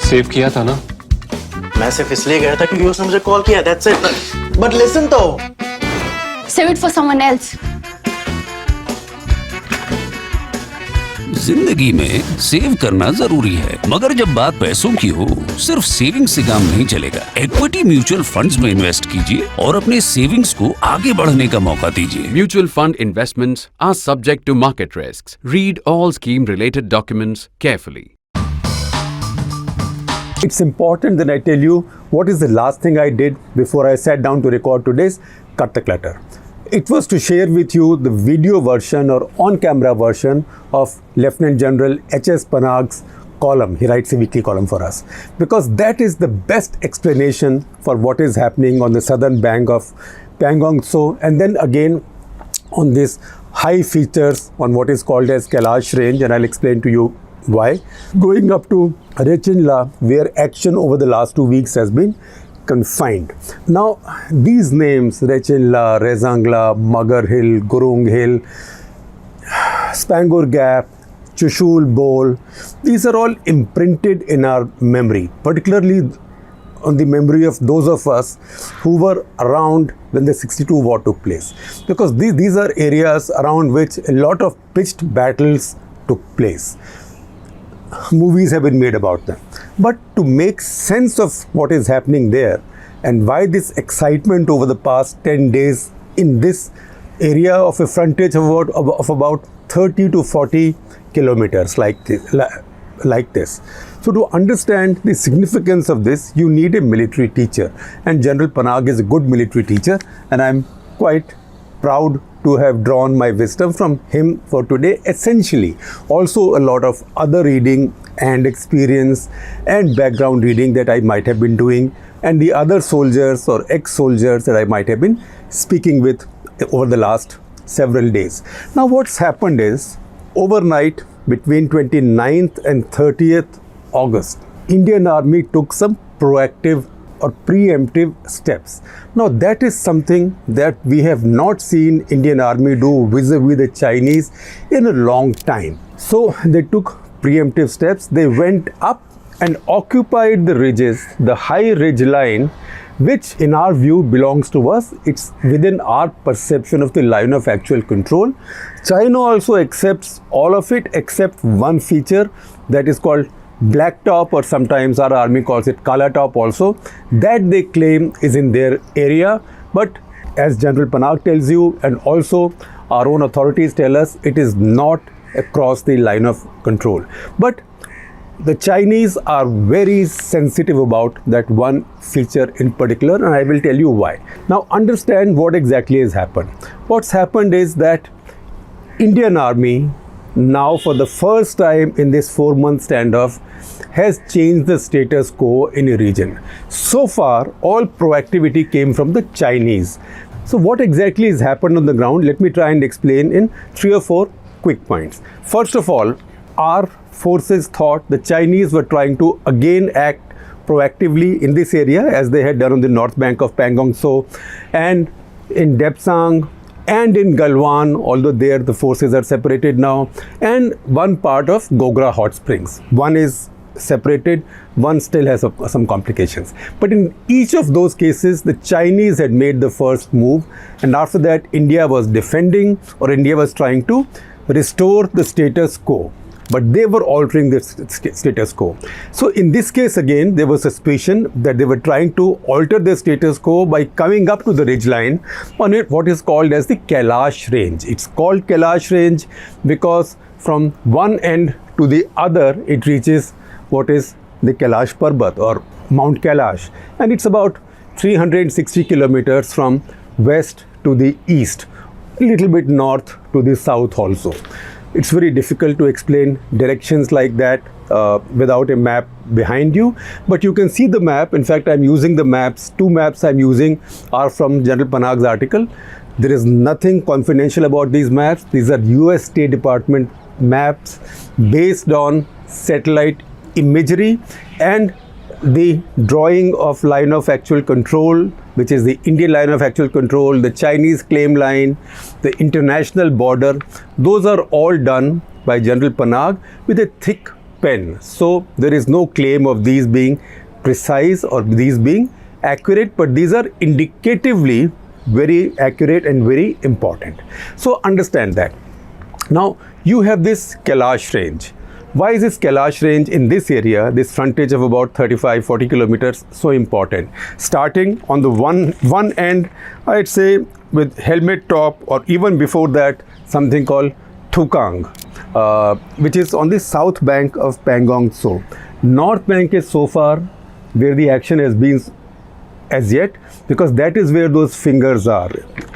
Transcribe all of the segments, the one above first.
Save किया था ना? मैं सिर्फ इसलिए गया था क्योंकि उसने मुझे कॉल किया, that's it. But listen तो. Save it for someone else. जिंदगी में सेव करना जरूरी है, मगर जब बात पैसों की हो, सिर्फ सेविंग से काम नहीं चलेगा। इक्विटी म्यूचुअल फंड्स में इन्वेस्ट कीजिए और अपने सेविंग्स को आगे बढ़ने का मौका दीजिए। Mutual fund investments are subject to market risks. Read all scheme-related documents carefully. It's important that I tell you what is the last thing I did before I sat down to record today's Cut the Clutter. It was to share with you the video version or on-camera version of Lieutenant General H.S. Panag's column. He writes a weekly column for us because that is the best explanation for what is happening on the southern bank of Pangong Tso, and then again on these high features on what is called as Kailash Range, and I'll explain to you why. Going up to Rechinla, where action over the last 2 weeks has been confined. Now, these names, Rechinla, Rezangla, Magar Hill, Gurung Hill, Spangler Gap, Chushul Bowl, these are all imprinted in our memory, particularly on the memory of those of us who were around when the 62 war took place. Because these are areas around which a lot of pitched battles took place. Movies have been made about them. But to make sense of what is happening there and why this excitement over the past 10 days in this area of a frontage of about 30 to 40 kilometers like this. So to understand the significance of this, you need a military teacher. And General Panag is a good military teacher, and I'm quite proud to have drawn my wisdom from him for today. Essentially, also a lot of other reading and experience and background reading that I might have been doing, and the other soldiers or ex-soldiers that I might have been speaking with over the last several days. Now what's happened is, overnight between 29th and 30th August, Indian Army took some proactive or preemptive steps. Now that is something that we have not seen Indian Army do vis-a-vis the Chinese in a long time. So they took preemptive steps. They went up and occupied the ridges, the high ridge line, which in our view belongs to us. It's within our perception of the line of actual control. China also accepts all of it except one feature that is called black top, or sometimes our army calls it kala top also, that they claim is in their area. But as General Panag tells you, and also our own authorities tell us, it is not across the line of control. But the Chinese are very sensitive about that one feature in particular, and I will tell you why. Now understand what exactly has happened. What's happened is that Indian Army, now for the first time in this 4-month standoff, has changed the status quo in a region. So far, all proactivity came from the Chinese. So what exactly has happened on the ground? Let me try and explain in 3 or 4 quick points. First of all, our forces thought the Chinese were trying to again act proactively in this area as they had done on the north bank of Pangong Tso and in Depsang and in Galwan, although there the forces are separated now, and one part of Gogra Hot Springs. One is separated, one still has some complications. But in each of those cases, the Chinese had made the first move, and after that India was defending, or India was trying to restore the status quo. But they were altering the status quo. So in this case again, there was suspicion that they were trying to alter the status quo by coming up to the ridgeline on what is called as the Kailash Range. It's called Kailash Range because from one end to the other, it reaches what is the Kailash Parbat or Mount Kailash. And it's about 360 kilometers from west to the east, a little bit north to the south also. It's very difficult to explain directions like that without a map behind you, but you can see the map. In fact, I'm using the maps. 2 maps I'm using are from General Panag's article. There is nothing confidential about these maps. These are US State Department maps based on satellite imagery and the drawing of line of actual control, which is the Indian line of actual control, the Chinese claim line, the international border. Those are all done by General Panag with a thick pen. So there is no claim of these being precise or these being accurate, but these are indicatively very accurate and very important. So understand that. Now you have this Kailash Range. Why is this Kailash Range in this area, this frontage of about 35-40 kilometers, so important? Starting on the one end, I'd say with Helmet Top, or even before that, something called Thukang, which is on the south bank of Pangong Tso. North bank is so far where the action has been as yet, because that is where those fingers are.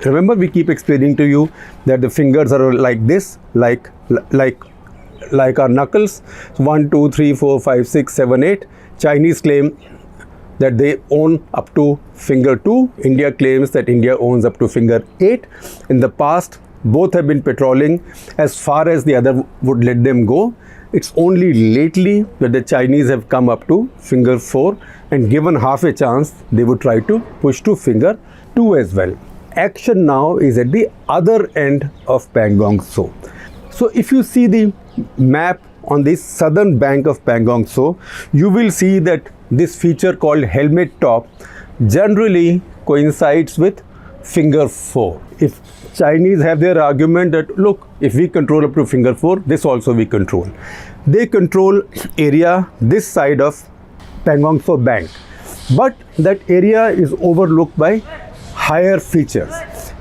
Remember, we keep explaining to you that the fingers are like this, like our knuckles. 1, 2, 3, 4, 5, 6, 7, 8. Chinese claim that they own up to finger 2. India claims that India owns up to finger 8. In the past, both have been patrolling as far as the other would let them go. It's only lately that the Chinese have come up to finger 4, and given half a chance, they would try to push to finger 2 as well. Action now is at the other end of Pangong Tso. So if you see the map on the southern bank of Pangong Tso, you will see that this feature called Helmet Top generally coincides with finger 4. If Chinese have their argument that, look, if we control up to finger 4, this also we control. They control area this side of Pangong Tso bank, but that area is overlooked by higher features.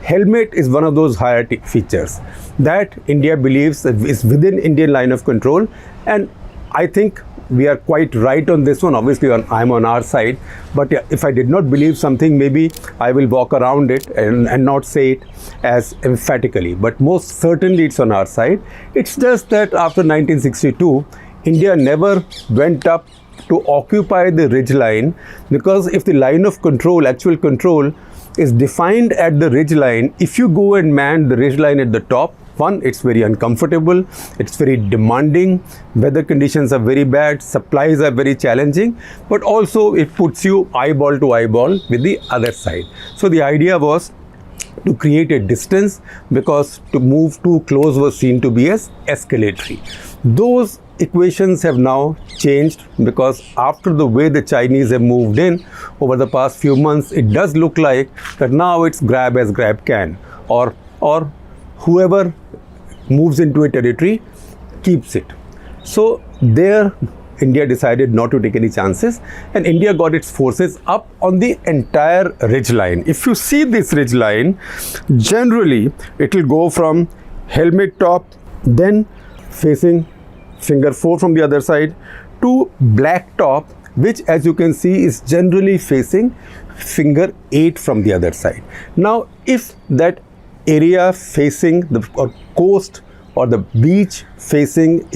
Helmet is one of those higher features that India believes is within Indian line of control, and I think we are quite right on this one. Obviously, I'm on our side, but if I did not believe something, maybe I will walk around it and not say it as emphatically, but most certainly it's on our side. It's just that after 1962, India never went up to occupy the ridge line, because if the line of control, actual control, is defined at the ridge line, if you go and man the ridge line at the top, one, it's very uncomfortable, it's very demanding, weather conditions are very bad, supplies are very challenging, but also it puts you eyeball to eyeball with the other side. So the idea was to create a distance, because to move too close was seen to be as escalatory. Those equations have now changed, because after the way the Chinese have moved in over the past few months, it does look like that now it's grab as grab can, or whoever moves into a territory keeps it. So there India decided not to take any chances, and India got its forces up on the entire ridge line. If you see this ridge line, generally it will go from Helmet Top, then facing finger 4 from the other side, to Black Top, which as you can see is generally facing finger 8 from the other side. Now if that area facing the coast or the beach facing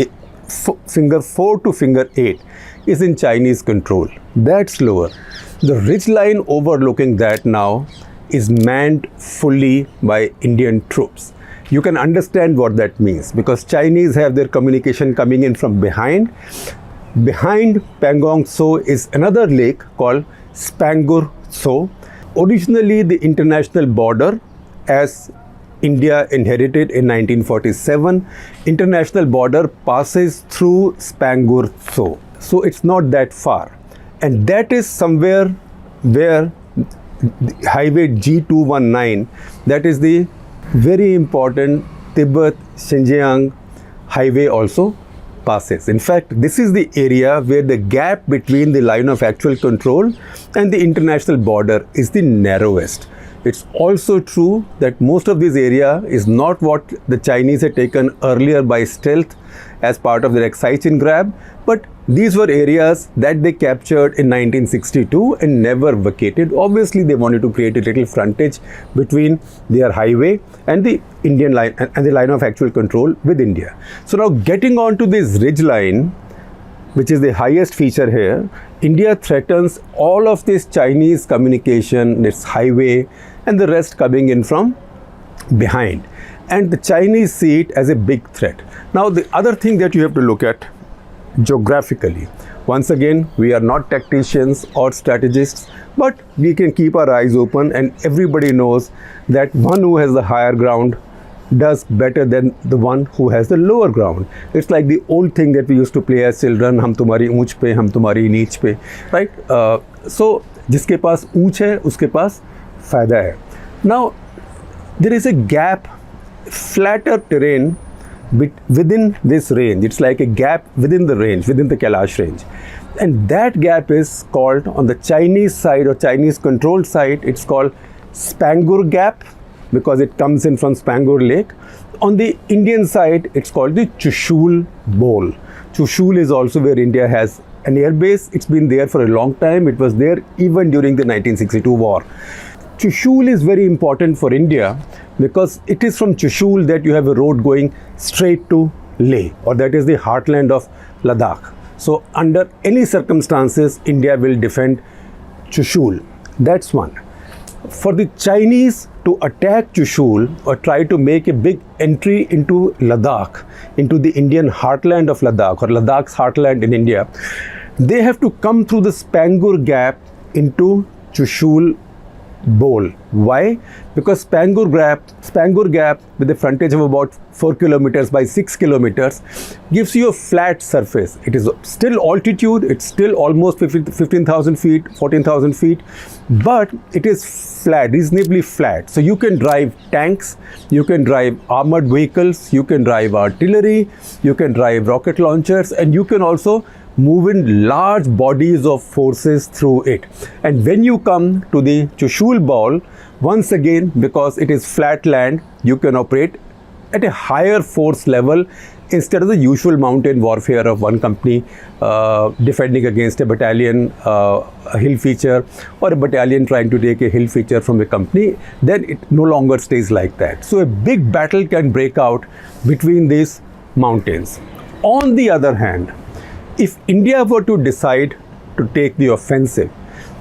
finger 4 to finger 8 is in Chinese control, that's lower. The ridge line overlooking that now is manned fully by Indian troops. You can understand what that means, because Chinese have their communication coming in from behind. Behind Pangong Tso is another lake called Spangler Tso. Originally the international border, as India inherited in 1947, international border passes through Spangler Tso. So it's not that far. And that is somewhere where highway G219, that is the very important Tibet-Xinjiang highway, also passes. In fact, this is the area where the gap between the line of actual control and the international border is the narrowest. It's also true that most of this area is not what the Chinese had taken earlier by stealth as part of their exciting grab, but these were areas that they captured in 1962 and never vacated. Obviously, they wanted to create a little frontage between their highway and the Indian line and the line of actual control with India. So now getting on to this ridge line, which is the highest feature here, India threatens all of this Chinese communication, its highway, and the rest coming in from behind. And the Chinese see it as a big threat. Now, the other thing that you have to look at geographically, once again, we are not tacticians or strategists, but we can keep our eyes open, and everybody knows that one who has the higher ground does better than the one who has the lower ground. It's like the old thing that we used to play as children, हम तुम्हारी ऊंच पे, हम तुम्हारी नीच पे, right? So जिसके पास ऊंच है उसके पास फायदा है. Now there is a gap, flatter terrain within this range. It's like a gap within the range, within the Kailash range. And that gap is called, on the Chinese side or Chinese controlled side, it's called Spangler Gap, because it comes in from Spangler Lake. On the Indian side, it's called the Chushul Bowl. Chushul is also where India has an air base. It's been there for a long time. It was there even during the 1962 war. Chushul is very important for India because it is from Chushul that you have a road going straight to Leh, or that is the heartland of Ladakh. So under any circumstances, India will defend Chushul. That's one. For the Chinese to attack Chushul or try to make a big entry into Ladakh, into the Indian heartland of Ladakh, or Ladakh's heartland in India, they have to come through the Spangler Gap into Chushul Bowl. Why? Because Spangler Gap with a frontage of about 4 kilometers by 6 kilometers gives you a flat surface. It is still altitude, it's still almost 15,000 feet, 14,000 feet, but it is flat, reasonably flat. So you can drive tanks, you can drive armored vehicles, you can drive artillery, you can drive rocket launchers, and you can also move in large bodies of forces through it. And when you come to the Chushul Bowl, once again, because it is flat land, you can operate at a higher force level instead of the usual mountain warfare of one company defending against a battalion, a hill feature, or a battalion trying to take a hill feature from a company. Then it no longer stays like that. So a big battle can break out between these mountains. On the other hand, if India were to decide to take the offensive,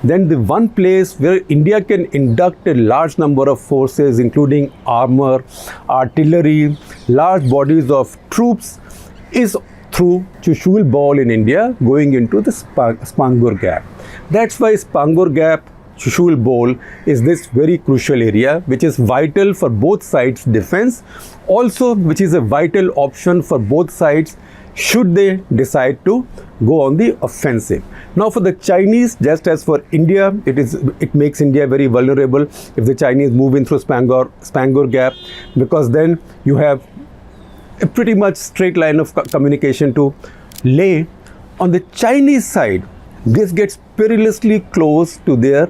then the one place where India can induct a large number of forces, including armor, artillery, large bodies of troops, is through Chushul Bowl in India, going into the Spangler Gap. That's why Spangler Gap, Chushul Bowl is this very crucial area, which is vital for both sides' defense, also which is a vital option for both sides should they decide to go on the offensive. Now for the Chinese, just as for India, it makes India very vulnerable if the Chinese move in through Spangler Gap, because then you have a pretty much straight line of communication to Leh. On the Chinese side, this gets perilously close to their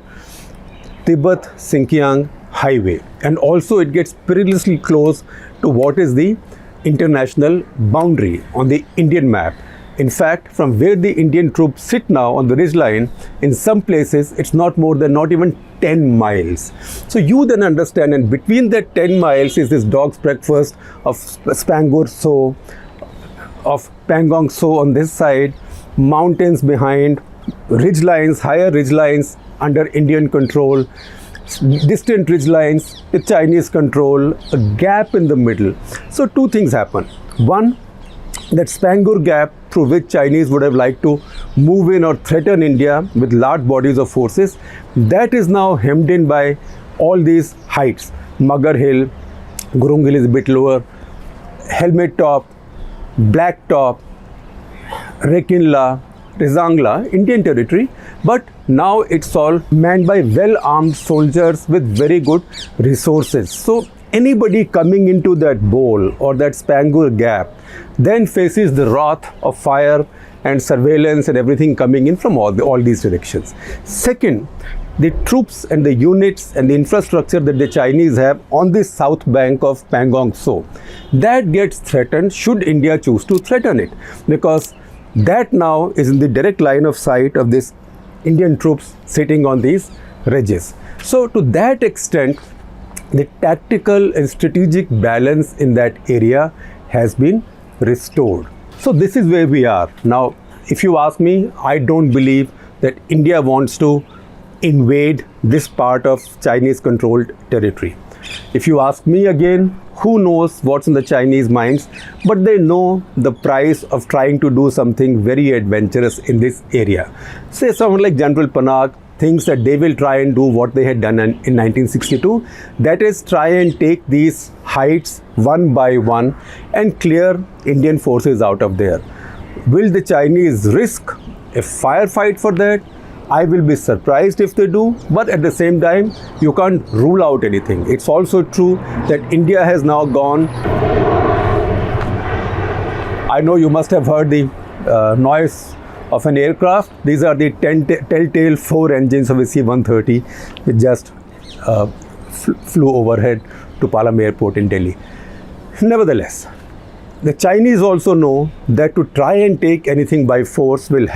Tibet-Xinjiang highway, and also it gets perilously close to what is the international boundary on the Indian map. In fact, from where the Indian troops sit now on the ridgeline, in some places it's not even 10 miles. So you then understand, and between that 10 miles is this dog's breakfast of Spangler So, of Pangong So on this side, mountains behind, ridgelines, higher ridgelines under Indian control, distant ridgelines with Chinese control, a gap in the middle. So two things happen. One, that Spangler Gap through which Chinese would have liked to move in or threaten India with large bodies of forces, that is now hemmed in by all these heights. Magar Hill, Gurung Hill is a bit lower, Helmet Top, Black Top, Rekinla, Rizangla, Indian territory, but now it's all manned by well-armed soldiers with very good resources. So anybody coming into that bowl or that Spangler Gap then faces the wrath of fire and surveillance and everything coming in from all these directions. Second, the troops and the units and the infrastructure that the Chinese have on the south bank of Pangong So, that gets threatened should India choose to threaten it, because that now is in the direct line of sight of this Indian troops sitting on these ridges. So to that extent, the tactical and strategic balance in that area has been restored. So this is where we are. Now, if you ask me, I don't believe that India wants to invade this part of Chinese controlled territory. If you ask me again, who knows what's in the Chinese minds, but they know the price of trying to do something very adventurous in this area. Say someone like General Panag thinks that they will try and do what they had done in 1962. That is, try and take these heights one by one and clear Indian forces out of there. Will the Chinese risk a firefight for that? I will be surprised if they do, but at the same time, you can't rule out anything. It's also true that India has now gone. I know you must have heard the noise of an aircraft. These are the telltale 4 engines of a C-130 which just flew overhead to Palam Airport in Delhi. Nevertheless, the Chinese also know that to try and take anything by force will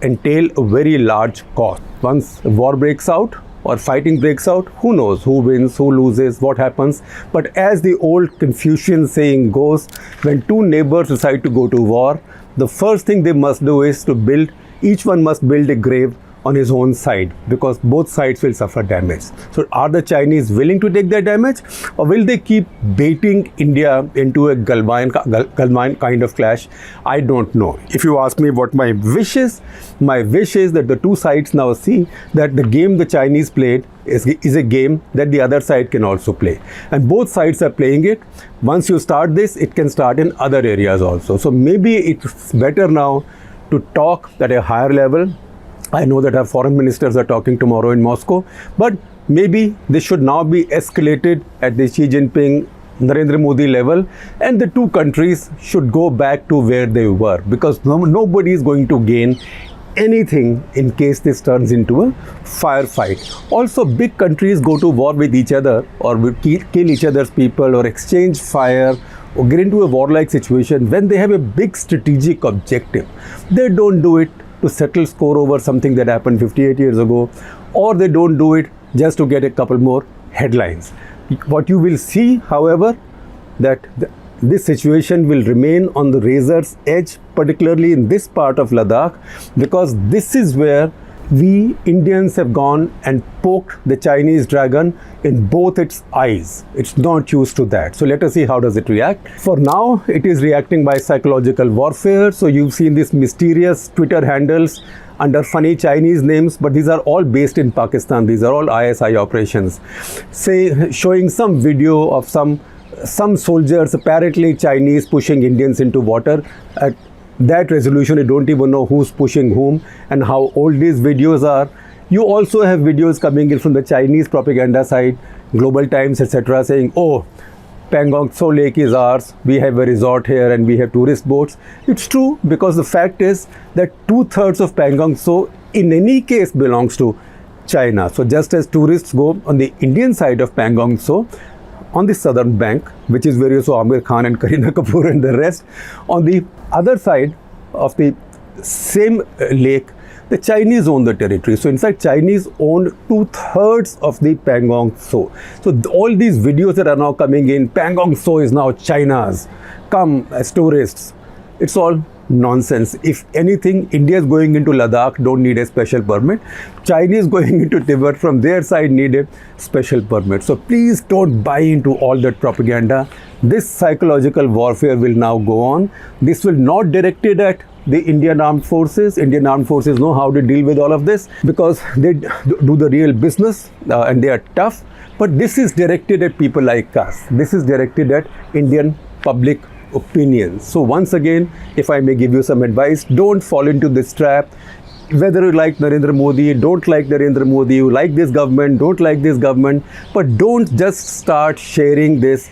entail a very large cost. Once war breaks out or fighting breaks out, who knows who wins, who loses, what happens. But as the old Confucian saying goes, when two neighbors decide to go to war, the first thing they must do is each one must build a grave on his own side, because both sides will suffer damage. So are the Chinese willing to take that damage, or will they keep baiting India into a Galvan kind of clash? I don't know. If you ask me what my wish is that the two sides now see that the game the Chinese played is a game that the other side can also play, and both sides are playing it. Once you start this, it can start in other areas also. So maybe it's better now to talk at a higher level. I know that our foreign ministers are talking tomorrow in Moscow, but maybe this should now be escalated at the Xi Jinping, Narendra Modi level, and the two countries should go back to where they were, because nobody is going to gain anything in case this turns into a firefight. Also, big countries go to war with each other or will kill each other's people or exchange fire or get into a warlike situation when they have a big strategic objective. They don't do it to settle score over something that happened 58 years ago, or they don't do it just to get a couple more headlines. What you will see, however, that this situation will remain on the razor's edge, particularly in this part of Ladakh, because this is where we Indians have gone and poked the Chinese dragon in both its eyes. It's not used to that. So let us see how does it react. For now, it is reacting by psychological warfare. So you've seen these mysterious Twitter handles under funny Chinese names, but these are all based in Pakistan. These are all ISI operations. Showing some video of some soldiers, apparently Chinese, pushing Indians into water. At that resolution, you don't even know who's pushing whom and how old these videos are. You also have videos coming in from the Chinese propaganda side, Global Times, etc., saying, oh, Pangong Tso Lake is ours, we have a resort here and we have tourist boats. It's true, because the fact is that 2/3 of Pangong Tso in any case belongs to China. So just as tourists go on the Indian side of Pangong Tso, on the southern bank, which is where you saw Amir Khan and Kareena Kapoor and the rest, on the other side of the same lake, the Chinese own the territory. So in fact, Chinese own 2/3 of the Pangong Tso. So all these videos that are now coming in, Pangong Tso is now China's, come as tourists. It's all nonsense. If anything, India is going into Ladakh, don't need a special permit. Chinese going into Tibet from their side need a special permit. So please don't buy into all that propaganda. This psychological warfare will now go on. This will not directed at the Indian Armed Forces. Indian Armed Forces know how to deal with all of this because they do the real business and they are tough. But this is directed at people like us. This is directed at Indian public opinions. So once again, if I may give you some advice, don't fall into this trap. Whether you like Narendra Modi, don't like Narendra Modi, you like this government, don't like this government, but don't just start sharing this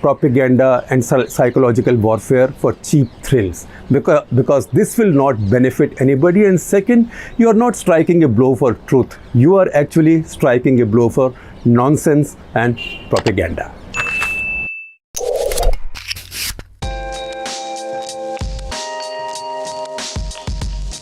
propaganda and psychological warfare for cheap thrills, because this will not benefit anybody. And second, you are not striking a blow for truth. You are actually striking a blow for nonsense and propaganda.